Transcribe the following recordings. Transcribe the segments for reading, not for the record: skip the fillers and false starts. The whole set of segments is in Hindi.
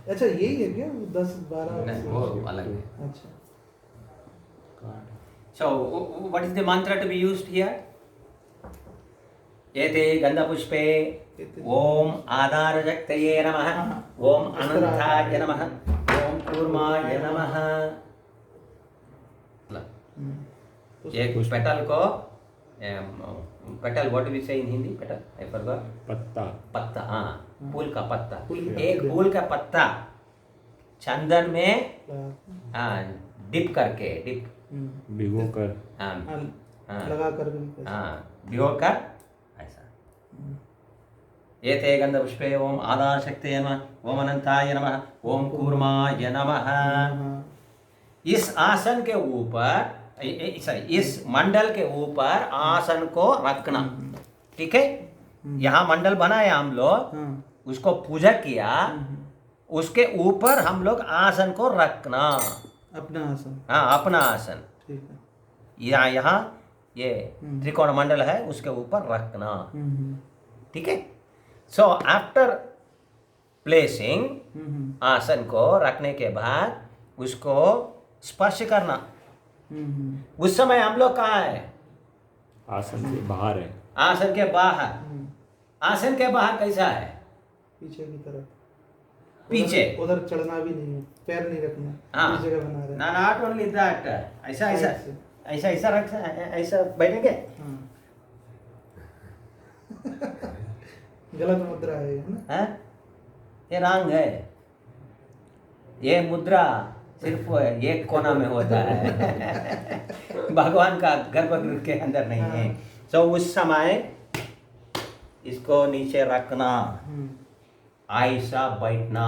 अच्छा यही है क्या 10-12? नहीं, वो अलग है. अच्छा. So, what is the mantra to be used here? एते गंधपुष्पे ओम आधारशक्तये नमः, ओम अनंताय नमः, ओम कूर्माय नमः. एक पेटल को petal, what do we say in Hindi? Petal, I forgot. पत्ता. पत्ता, हाँ, फूल का पत्ता. एक फूल का पत्ता चंदन में डिप करके, भिगो कर, लगा कर, भिगो कर ऐसा. एते गंधपुष्पे ओम आधारशक्तये नमः, ओम अनंताय नमः, ओम कूर्माय नमः. इस आसन के ऊपर, इस मंडल के ऊपर आसन को रखना. ठीक है. यहाँ मंडल बनाया हम लोग, उसको पूजा किया, उसके ऊपर हम लोग आसन को रखना. अपना आसन. हाँ, अपना आसन. ठीक है. यहाँ ये त्रिकोण मंडल है, उसके ऊपर रखना. ठीक है. सो आफ्टर प्लेसिंग, आसन को रखने के बाद उसको स्पर्श करना. उस समय हम लोग कहाँ है? आसन से बाहर है. आसन के बाहर. आसन के बाहर कैसा है? पीछे की तरफ. पीछे. उधर चढ़ना भी नहीं है, पैर नहीं रखना. हाँ. इस जगह बना रहे. Not only that. ऐसा रख, ऐसा बैठेंगे. गलत मुद्रा है ना? ये रंग है. ये मुद्रा सिर्फ एक कोना में होता है. भगवान का गर्भगृह के अंदर नहीं है. तो उस समय इसको नीचे रखना, ऐसा बैठना.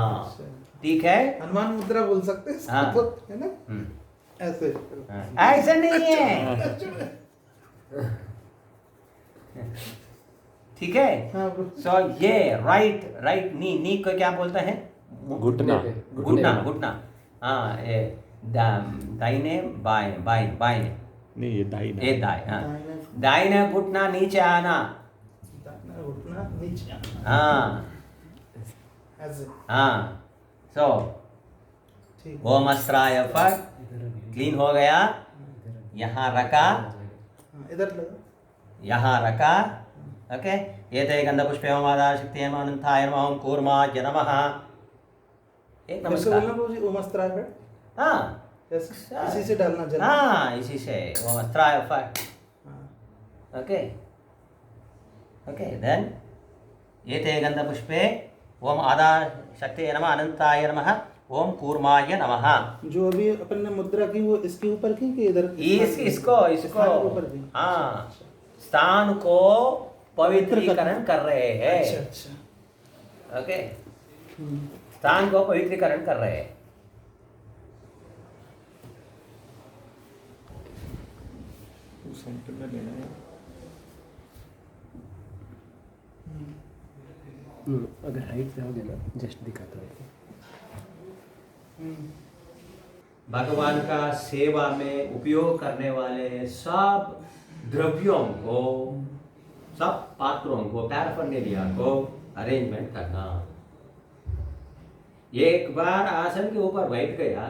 ठीक है. हनुमान मुद्रा बोल सकते हैं. हाँ. है ना? ऐसे. ऐसा नहीं है. ठीक है. सो ये राइट नी को क्या बोलते हैं? घुटना. हाँ, ये दाहिने बाएं. नहीं, ये दाहिना. ये दाहिने घुटना नीचे आना. हाँ. सो ओम अस्त्राय फट, क्लीन हो गया. यहाँ रखा, इधर लगा, यहाँ रखा. ओके. एते गंधपुष्पे ओम आधारशक्तये नमः, अनंताय नमः, ओम कूर्माय नमः. एक नमस्कार. ओम अस्त्राय फट. हाँ, इसी से डालना जल. हाँ, इसी से ओम अस्त्राय फट. ओके. देन एते गंधपुष्पे ओम आधारशक्तये नमः, अनंताय नमः, ओम कूर्माय नमः. जो अभी अपन ने मुद्रा की वो इसके ऊपर की कि इधर? इसको हाँ, स्थान को पवित्रीकरण कर रहे हैं. अच्छा. ओके. स्थान को पवित्रीकरण कर रहे हैं. सेंटर में लेना है. अगर हाइट पे हो गया ना, जस्ट दिखाता हूँ. भगवान का सेवा में उपयोग करने वाले सब द्रव्यों को, सब पात्रों को, पैराफर्नेलिया को अरेंजमेंट करना. एक बार आसन के ऊपर बैठ गया,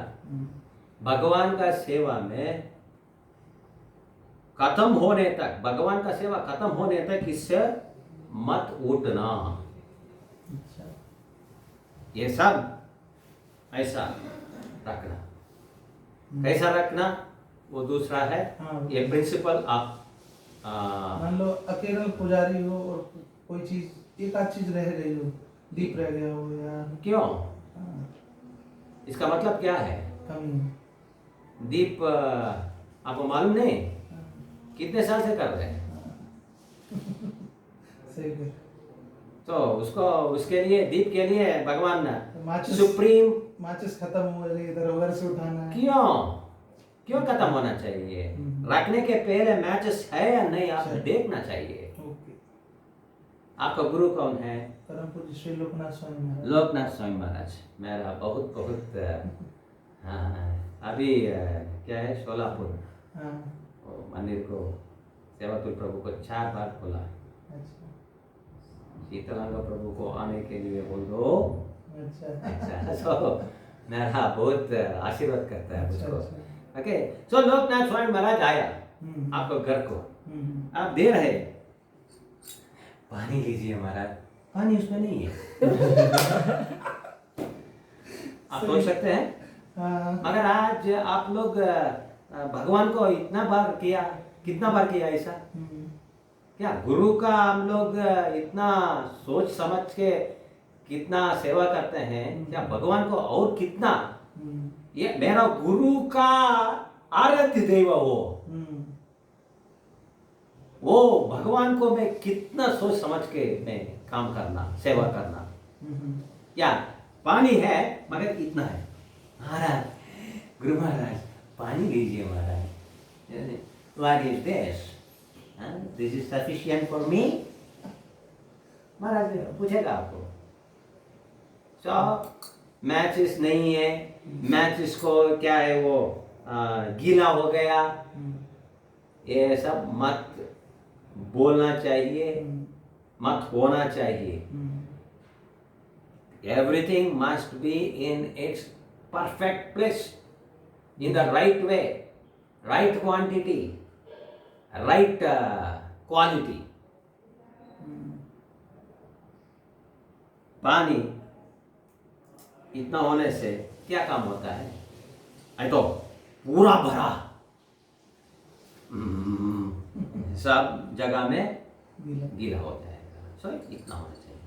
भगवान का सेवा में खत्म होने तक, भगवान का सेवा खत्म होने तक इससे मत उठना. ये सब ऐसा रखना. कैसा रखना वो दूसरा है. ये प्रिंसिपल आप मान लो अकेला पुजारी हो और कोई चीज, एक आध चीज रह गई हो, दीप रह गया हो या क्यों, इसका मतलब क्या है? कमी. दीप आपको मालूम नहीं कितने साल से कर रहे हैं. सही है. तो उसको, उसके लिए, दीप के लिए भगवान ने सुप्रीम माचिस खत्म हो गई, इधर उधर से उठाना है. क्यों खत्म होना चाहिए? रखने के पहले मैचेस है या नहीं आपको देखना चाहिए. आपका गुरु कौन है? परम पूज्य श्री लोकनाथ स्वामी महाराज. मेरा बहुत हाँ, अभी क्या है, सोलापुर मंदिर को सेवातुल प्रभु को 4 बार बोला। अच्छा शीतलांग प्रभु को आने के लिए बोल दो। अच्छा अच्छा, सो मेरा बहुत आशीर्वाद करता है अच्छा, मुझको। अच्छा। ओके, सो लोकनाथ स्वामी महाराज आया आपको घर को, आप दे रहे, पानी लीजिए महाराज, पानी उसमें नहीं है। आप सोच सकते हैं, हाँ, मगर आज आप लोग भगवान को इतना बार किया, कितना बार किया ऐसा? क्या गुरु का हम लोग इतना सोच समझ के कितना सेवा करते हैं, क्या भगवान को और कितना? ये मेरा गुरु का आराध्य देव वो भगवान को मैं कितना सोच समझ के मैं काम करना, सेवा करना। क्या पानी है मगर इतना है, महाराज, गुरु महाराज पानी लीजिए महाराज, what is this, this is sufficient for me, महाराज पूछेगा आपको। सो मैचेस नहीं है, मैचेस को क्या है वो गीला हो गया, ये सब मत बोलना चाहिए, मत होना चाहिए। Everything must be in its perfect place, in the right way, right quantity, right quality. पानी इतना होने से क्या काम होता है? आई तो पूरा भरा, सब जगह में गीला हो जाएगा। सो इतना होना चाहिए।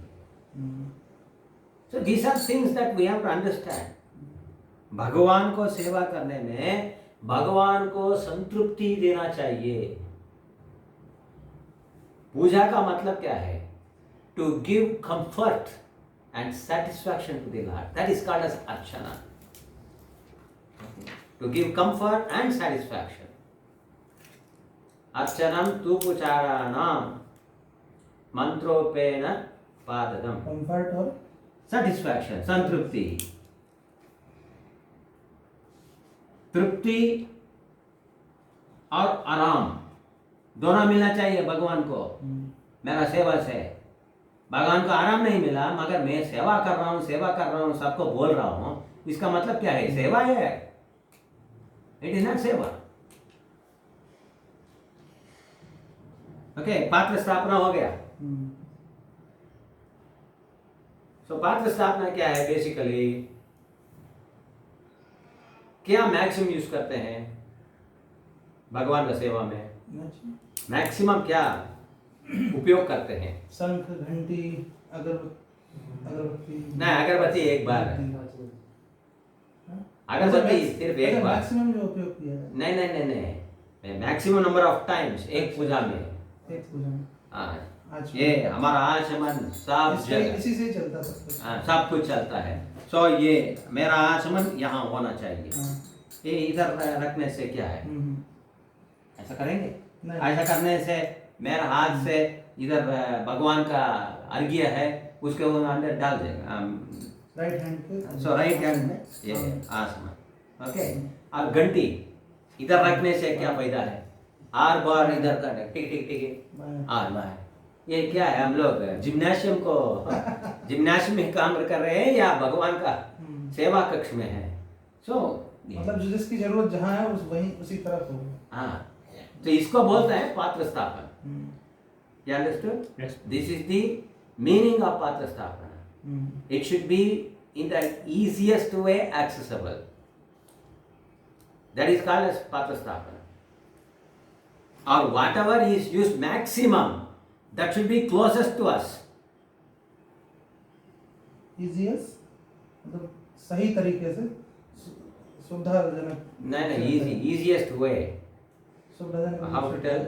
So these are things that we have to understand. भगवान को सेवा करने में भगवान को संतृप्ति देना चाहिए। पूजा का मतलब क्या है? To give comfort and satisfaction to the Lord. That is called as archana. To give comfort and satisfaction. Archanam tupucharanam mantropena padadam. Comfort और Satisfaction, संतृप्ति। तृप्ति और आराम दोनों मिलना चाहिए भगवान को। मेरा सेवा से भगवान को आराम नहीं मिला, मगर मैं सेवा कर रहा हूँ, सबको बोल रहा हूँ, इसका मतलब क्या है? सेवा है, इट इज नॉट सेवा। ओके, पात्र स्थापना हो गया। सो पात्र स्थापना क्या है? बेसिकली क्या मैक्सिमम यूज करते हैं भगवान का सेवा में? मैक्सिमम क्या उपयोग करते हैं? शंख, घंटी, अगरबत्ती। नहीं, अगरबत्ती एक बार है। अगरबत्ती सिर्फ एक बार। मैक्सिमम जो उपयोग किया है। नहीं, मैक्सिमम नंबर ऑफ टाइम्स एक पूजा में। एक पूजा में। हाँ, ये हमारा आचमन सब जगह, इसी से चलता सब कुछ। हाँ, सब कुछ चलता है। सो ये मेरा आचमन यहाँ होना चाहिए। ये इधर रखने से क्या है? ऐसा करेंगे? ऐसा करने से मेरा हाथ से इधर भगवान का अर्घ्य है, उसके अंदर डाल देगा राइट हैंड पे। सो राइट हैंड में ये आसमान। ओके, और घंटी इधर रखने से क्या फायदा है? आर बार इधर का टिक टिक टिक आर बार। ये क्या है? हम लोग जिम्नाशियम में काम कर रहे हैं या भगवान का सेवा कक्ष में है? सो मतलब जिसकी जरूरत जहाँ है वहीं उसी तरफ हो। हाँ, तो इसको बोलते हैं पात्र स्थापन। You understood? Yes. This is the meaning of patra sthapana. It should be in the easiest way accessible. That is called as patra sthapana. Or whatever is used maximum, that should be closest to us. Easiest मतलब सही तरीके से, सुविधाजनक। नहीं, easiest way. सुविधाजनक। How to tell?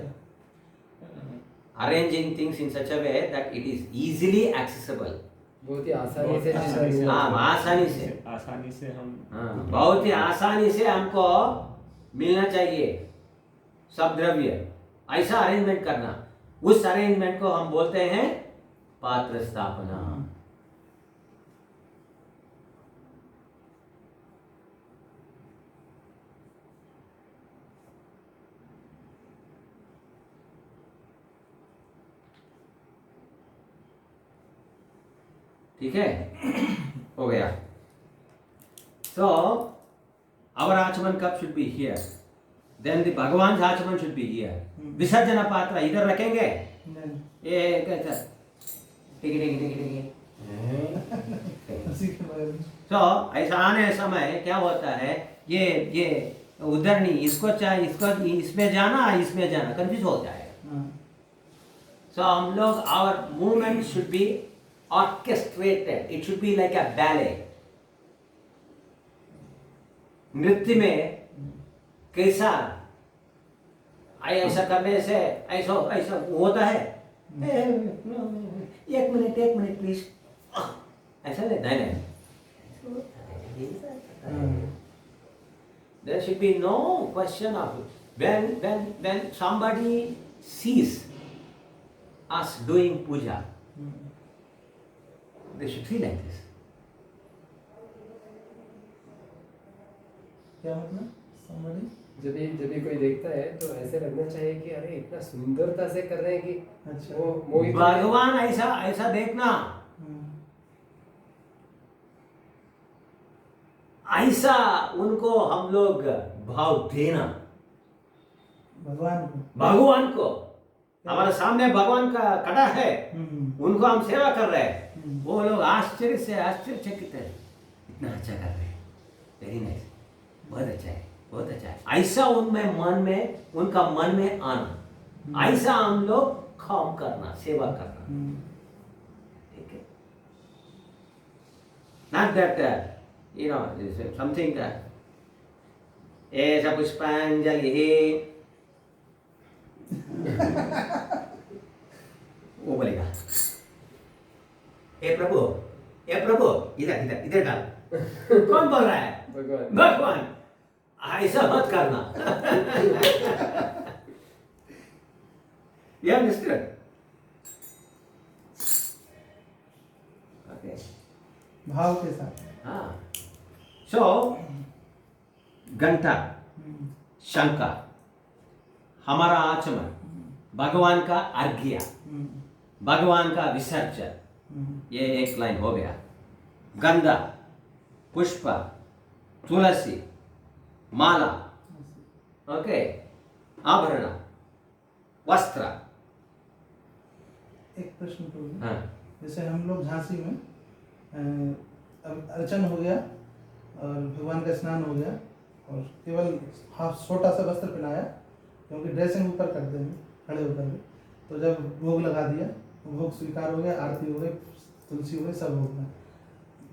Arranging things in such a way that it is easily accessible. बहुत ही आसानी से हाँ, आसानी से हम बहुत ही आसानी से हमको मिलना चाहिए सब द्रव्य। ऐसा अरेंजमेंट करना, उस अरेंजमेंट को हम बोलते हैं पात्र स्थापना। ठीक है, हो गया. So our आचमन cup should be here. Then the भगवान आचमन should be here. विसर्जन पात्र इधर रखेंगे. नहीं ये कैसा? टिकी टिकी टिकी टिकी. उसी के बारे में तो ऐसा आने समय क्या होता है, ये उधर नहीं, इसको चाहिए, इसको इसमें जाना कंफ्यूज हो जाएगा. हाँ सो हम लोग our movement should be orchestrated, it should be like a ballet. नृत्य में कैसा ऐसा करने से ऐसा होता है. एक मिनट प्लीज, ऐसा नहीं. There should be no question of it. When somebody sees us doing puja, they should feel like this. क्या मतलब somebody जब भी कोई देखता है तो ऐसे लगना चाहिए कि अरे इतना सुंदरता से कर रहे हैं कि अच्छा वो मोहित भगवान ऐसा देखना, ऐसा उनको हम लोग भाव देना. भगवान को हमारे सामने भगवान का कड़ा है, उनको हम सेवा कर रहे हैं. वो लोग आश्चर्यचकित है, इतना अच्छा कर रहे हैं, वेरी नाइस, बहुत अच्छा है. ऐसा उनका मन में आना, ऐसा हम लोग काम करना, सेवा करना. ठीक है, not that something ऐसा पुष्पांजलि वो बोलेगा, ए प्रभु इधर डाल. कौन बोल रहा है? भगवान. ऐसा मत करना. You understood? Okay. भाव के साथ. हाँ. So घंटा, शंका, हमारा आचमन, भगवान का अर्घ्य, भगवान का विसर्जन, ये एक लाइन हो गया. गंधा, पुष्प, तुलसी, माला, ओके, आभरण, वस्त्र. एक प्रश्न पूछूं. हाँ. जैसे हम लोग झांसी में अर्चन हो गया और भगवान का स्नान हो गया और केवल हाफ छोटा सा वस्त्र पहनाया, क्योंकि ड्रेसिंग ऊपर करते हैं खड़े होकर के. तो जब भोग लगा दिया, भोग स्वीकार हो गया, आरती हो गई, तुलसी हो गई, सब हो गया,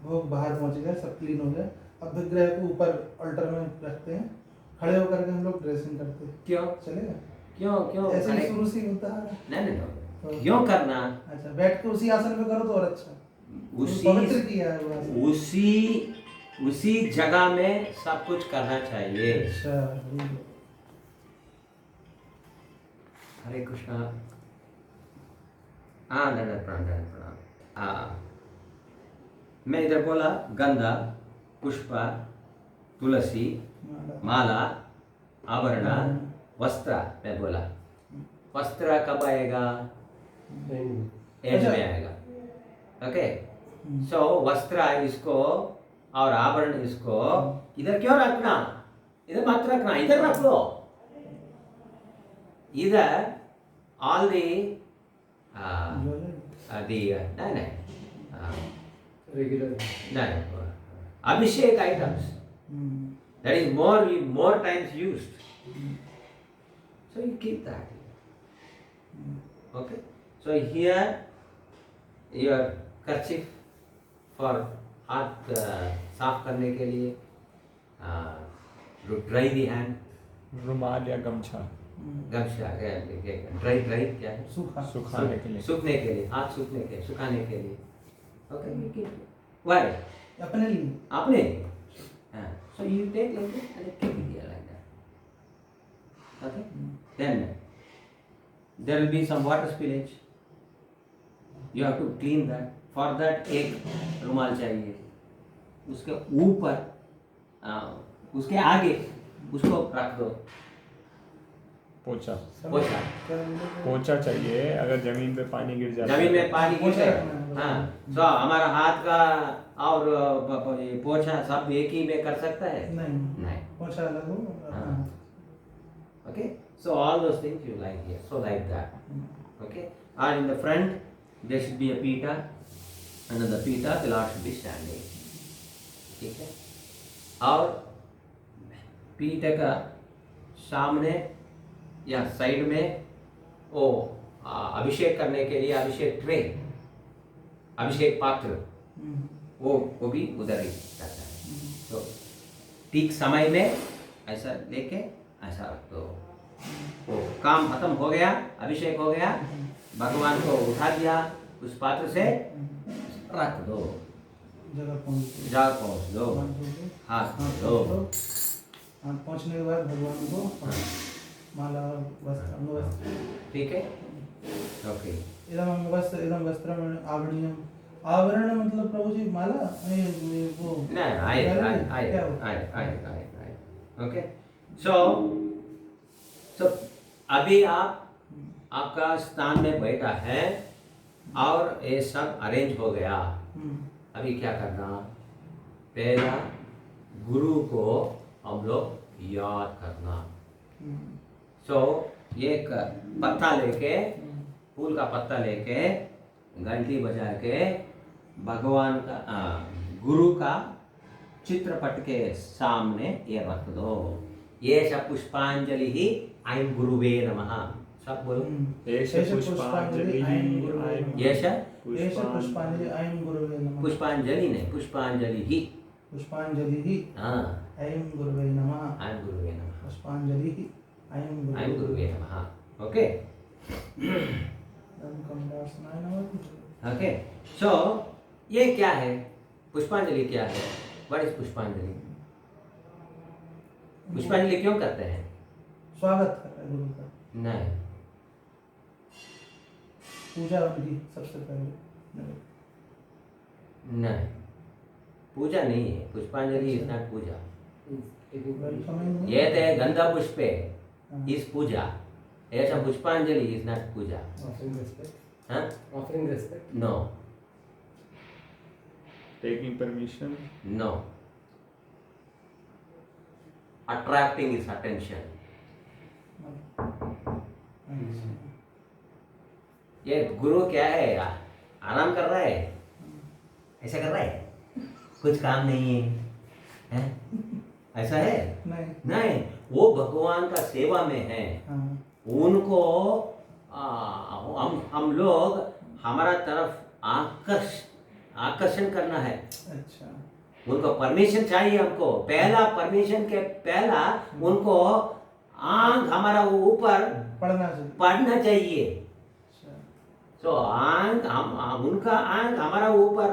भोग बाहर पहुंच गया, सब क्लीन हो गया. अब विग्रह को ऊपर अल्टर में रखते हैं, खड़े होकर के हम लोग ड्रेसिंग करते हैं. क्यों चलेगा? क्यों ऐसे ही शुरू से ही होता है. नहीं, क्यों करना? अच्छा, बैठ के उसी आसन पे करो तो और अच्छा. पवित्र किया है वो आसन. उसी जगह में सब कुछ करना चाहिए. अच्छा. हरे कृष्णा. दंडवत प्रणाम. मैं इधर बोला गंधा, पुष्प, तुलसी, माला, आभरण, वस्त्र. मैं बोला वस्त्र कब आएगा? एज में आएगा. ओके. सो वस्त्र इसको और आभरण इसको इधर क्यों रखना? इधर मत रखना, इधर रख लो. इधर all the regular abhishek items that is more times used, so you keep that. Okay, so here your kerchief for हाथ साफ करने के लिए, dry the hand, रुमाल या गमछा, ड्राई क्या है? सुखाने के लिए, सूखने के लिए, हाथ सूखने के, सुखाने के लिए. Okay, why? अपने लिए. आपने, so you take like this and keep it here like that. Okay, then there will be some water spillage. You have to clean that. For that एक रुमाल चाहिए. उसके ऊपर, उसके आगे उसको रख दो. पोछा पोछा। क्या बोले? पोछा चाहिए अगर जमीन पे पानी गिर जाता जमीन है में पानी गिर पोछा गया, रखना है। हाँ, तो हमारा हाथ का और ये पोछा सब एक ही में कर सकता है? नहीं, नहीं। पोछा अलग हो। हाँ। Okay, so all those things you like here, so like that. Okay, and in the front there should be a pita, and on the pita the Lord should be standing. ठीक है, और पीठे का सामने या साइड में वो अभिषेक करने के लिए अभिषेक ट्रे, अभिषेक पात्र, वो भी उधर ही रहता है। तो ठीक समय में ऐसा लेके ऐसा रख दो, वो काम खत्म हो गया, अभिषेक हो गया, भगवान को उठा दिया, उस पात्र से रख दो, जगह पहुँच जा पहुँच दो, हाथ धो। हाथ पहुँचने के बाद भगवान को माला वस्त्र अंगवस्त्र, ठीक है, ओके। इदम वस्त्र इदम वस्त्रम आवरणीयम। आवरण मतलब प्रभु जी माला, ये वो नहीं, आए, क्या वो? ओके। सो अभी आपका स्थान में बैठा है और ये सब अरेंज हो गया। अभी क्या करना, पहला गुरु को हम लोग याद करना। सो एक पत्ता लेके, फूल का पत्ता लेके, घंटी बजा के भगवान का गुरु का चित्रपट के सामने ये रख दो। ये सब पुष्पांजलि ही ऐं गुरुवे नमः, सब बोलो। एष पुष्पांजलि ये पुष्पांजलि ऐं गुरुवे नमः। पुष्पांजलि नहीं, पुष्पांजलि ही। पुष्पांजलि ही हाँ, ऐं गुरुवे नमः। ऐं गुरुवे नमः, पुष्पांजलि ही ऐं गुरुवे नमः। Okay, okay. सो ये क्या है, पुष्पांजलि क्या है? व्हाट इज पुष्पांजलि? पुष्पांजलि क्यों करते हैं? स्वागत कर रहे गुरु का, नहीं, पूजा उनकी सबसे पहले। नहीं, पूजा नहीं है। पुष्पांजलि इज नॉट पूजा। ये तो गंधा पुष्पे इज पूजा, ऐसा pushpanjali is not puja. Offering respect. हाँ, Offering respect. No, taking permission, no, attracting is attention. ये गुरु क्या है, आराम कर रहा है, ऐसा कर रहा है, कुछ काम नहीं है, ऐसा है? नहीं। नहीं, वो भगवान का सेवा में है। उनको हम लोग हमारा तरफ आकर्षण करना है। अच्छा, उनको परमिशन चाहिए। हमको पहला परमिशन के पहला उनको आंख हमारा ऊपर पड़ना चाहिए। तो आंख उनका आंख हमारा ऊपर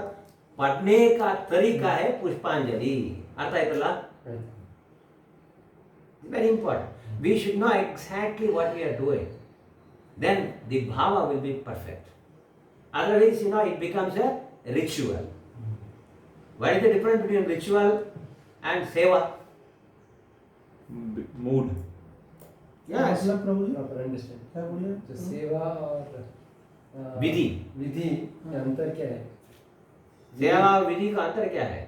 पड़ने का तरीका है पुष्पांजलि। अर्थ है पहला? Very important. We should know exactly what we are doing. Then the bhava will be perfect. Otherwise, it becomes a ritual. What is the difference between ritual and seva? Mood. Yes. Proper understand. क्या बोले? तो सेवा और विधि का अंतर क्या है? सेवा और विधि का अंतर क्या है?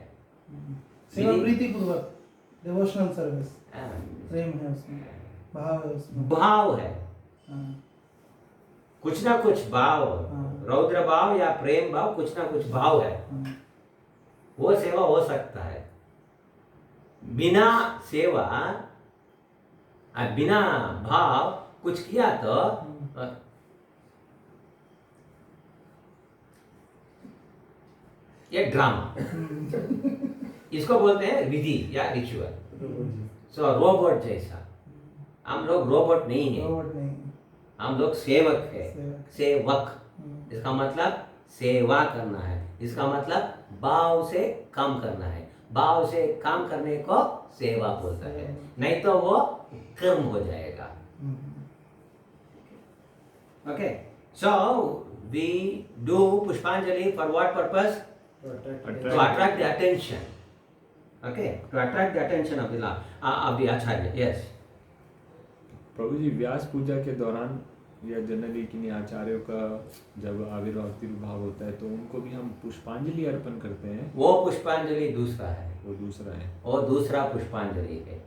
सेवा विधि- प्रीति पूर्वक, डिवोशनल सर्विस, हाँ, प्रेम है उसमें, भाव है उसमें। भाव है, हाँ, कुछ ना कुछ भाव, हाँ। रौद्र भाव या प्रेम भाव, कुछ ना कुछ भाव है, हाँ, वो सेवा हो सकता है। बिना सेवा बिना भाव कुछ किया तो ये ड्रामा, इसको बोलते हैं विधि या रिचुअल। सो रोबोट जैसा, हम लोग रोबोट नहीं है, रोबोट नहीं। हम लोग सेवक है। सेवक। सेवक इसका मतलब सेवा करना है, इसका मतलब भाव से काम करना है। भाव से काम करने को सेवा बोलता है, नहीं तो वो कर्म हो जाएगा। ओके, सो वी डू पुष्पांजलि for what purpose? To attract the attention. Okay, to attract the attention of the Acharya. Yes. प्रभु जी व्यास पूजा के दौरान या जनरली किन्हीं आचार्यों का जब आविर्भाव तिरुभाव होता है तो उनको भी हम पुष्पांजलि अर्पण करते हैं। वो पुष्पांजलि दूसरा है, वो दूसरा है। वो दूसरा पुष्पांजलि है,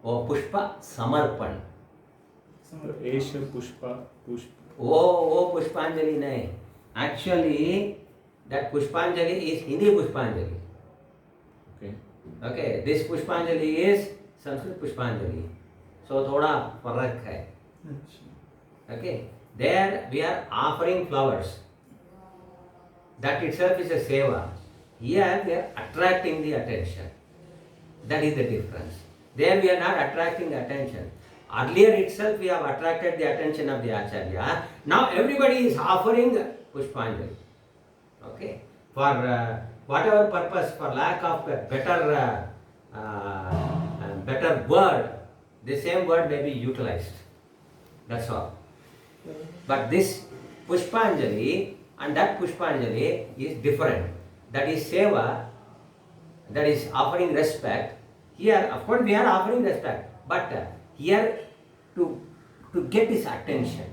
वो पुष्प समर्पण। तो एष पुष्प वो पुष्पांजलि नहीं, एक्चुअली दैट पुष्पांजलि इज हिंदी पुष्पांजलि। ओके ओके, दिस पुष्पांजलि इज संस्कृत पुष्पांजलि, सो थोड़ा फर्क है। अच्छा, Okay, there we are offering flowers. That itself is a seva. Here we are attracting the attention. That is the difference. There we are not attracting the attention. Earlier itself we have attracted the attention of the acharya. Now everybody is offering pushpanjali. Okay, for whatever purpose, for lack of a better word, the same word may be utilized. That's all. But this Pushpanjali and that Pushpanjali is different. That is seva, that is offering respect. Here, of course, we are offering respect, but here to get his attention.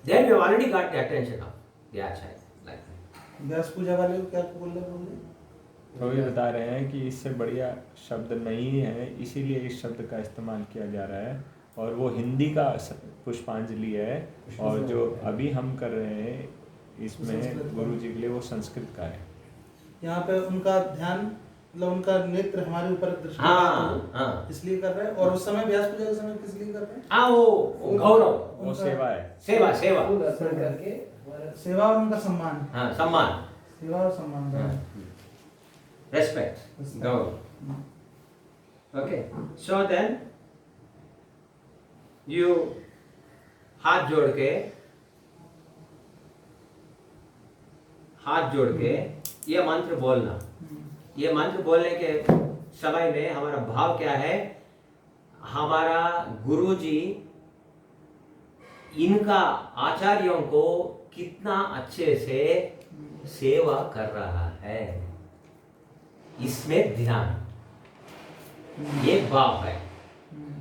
There we have already got the attention of the acharya. Like that. व्यास पूजा वाले को क्या बोल रहे हैं? तो ये बता रहे हैं कि इससे बढ़िया शब्द नहीं है, इसीलिए इस शब्द का इस्तेमाल किया जा रहा है और वो हिंदी का पुष्पांजलि है और जो अभी हम कर रहे हैं इसमें गुरु जी के लिए वो संस्कृत का है। यहाँ पे उनका ध्यान, मतलब उनका नेत्र हमारे ऊपर दृष्टि हाँ, इसलिए कर रहे हैं। और उस समय व्यास पूजा के समय किस लिए कर रहे हैं? हाँ, वो गौरव, वो सेवा है। सेवा फूल अर्पण करके हमारा सेवा और उनका सम्मान, हाँ, सम्मान, सेवा और सम्मान, respect, Gaurav. Okay, so then you हाथ जोड़ के ये मंत्र बोलना। ये मंत्र बोलने के समय में हमारा भाव क्या है? हमारा गुरुजी इनका आचार्यों को कितना अच्छे से सेवा कर रहा है, इसमें ध्यान, ये भाव है।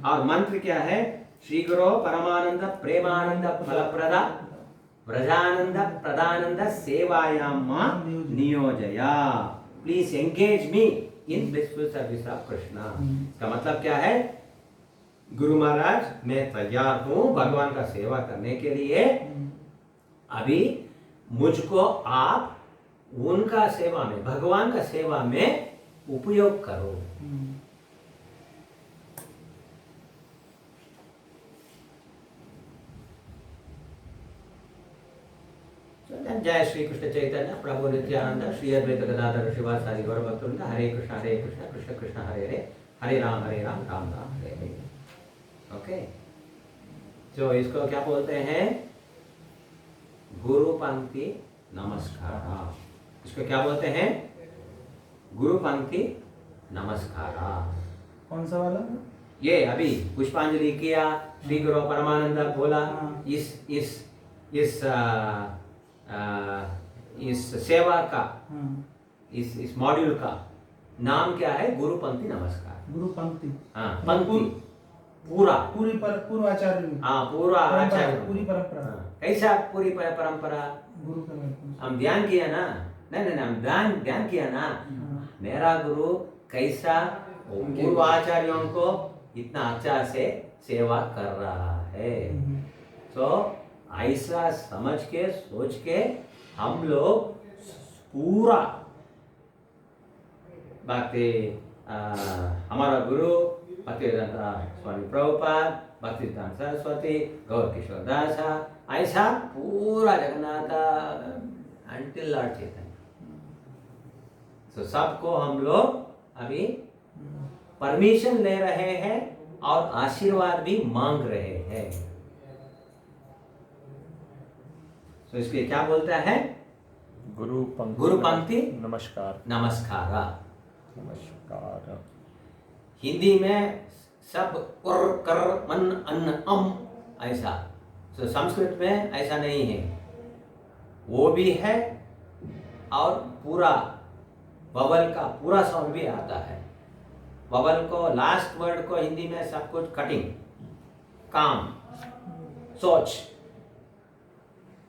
और मंत्र क्या है? श्री गुरु परमानंद प्रेमानंद फलप्रदा व्रजानंद प्रदानंद सेवायां मां नियोजया। Please engage me in blissful service of Krishna. इसका मतलब क्या है? गुरु महाराज, मैं तैयार हूं भगवान का सेवा करने के लिए, अभी मुझको आप उनका सेवा में, भगवान का सेवा में उपयोग करो। जय श्री कृष्ण चैतन्य प्रभु नित्यानंद श्री अद्वैत गदाधर श्रीवासादि गौर भक्तवृंद। हरे कृष्ण कृष्ण कृष्ण हरे हरे, हरे राम राम राम हरे हरे। ओके, तो इसको क्या बोलते हैं? गुरु पंक्ति नमस्कार। इसको क्या बोलते हैं? गुरु पंक्ति नमस्कार। कौन सा वाला? ये अभी पुष्पांजलि किया, श्री गुरु परमानंद बोला। इस सेवा का, इस मॉड्यूल का नाम क्या है? गुरु पंक्ति नमस्कार। गुरु पंक्ति, हाँ, पंक्ति पूरा, पूर्व आचार्य, हाँ, पूरा आचार्य, पूरी परंपरा। कैसा पूरी परंपरा? गुरु का हम ध्यान किया ना? नहीं, हम ध्यान किया ना? मेरा गुरु कैसा पूर्व आचार्यों को इतना अच्छा से सेवा कर रहा है। तो ऐसा समझ के, सोच के हम लोग पूरा भक्ति, हमारा गुरु भक्तिवेदांत स्वामी प्रभुपाद, भक्तिवेदांत सरस्वती, गौर किशोर दास, ऐसा पूरा जगन्नाथ अंटिल लॉर्ड चैतन्य, तो सबको हम लोग अभी परमिशन ले रहे हैं और आशीर्वाद भी मांग रहे हैं। तो इसलिए क्या बोलता है? गुरु पंक्ति नमस्कार। हिंदी में सब कुर कर मन अन्न अम ऐसा, तो संस्कृत में ऐसा नहीं है। वो भी है और पूरा ववल का पूरा साउंड भी आता है। ववल को, लास्ट वर्ड को हिंदी में सब कुछ कटिंग, काम, सोच,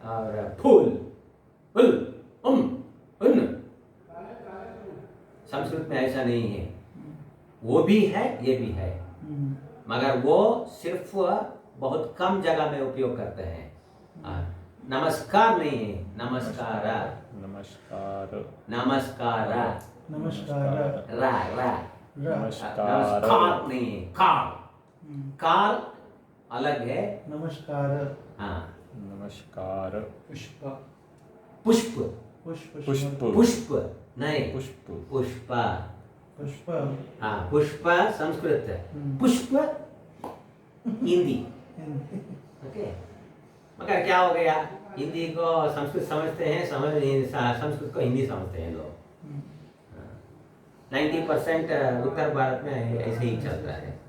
और फूल, उल, उन। संस्कृत में ऐसा नहीं है, वो भी है ये भी है, मगर वो सिर्फ बहुत कम जगह में उपयोग करते हैं। नमस्कार नहीं है, नमस्कार, नमस्कार, नमस्कार, नमस्कार। रा रा, नमस्कार नहीं है, काल, काल अलग है। नमस्कार। हाँ, नमस्कार, पुष्प, पुष्प, पुष्प। पुष्प, पुष्प नहीं, पुष्प, पुष्प। पुष्प। हाँ, पुष्प संस्कृत, हम्म। पुष्प हिंदी। ओके, मगर क्या हो गया, हिंदी को संस्कृत समझते हैं, संस्कृत को हिंदी समझते हैं लोग। 90% उत्तर भारत में ऐसे ही चल रहा है।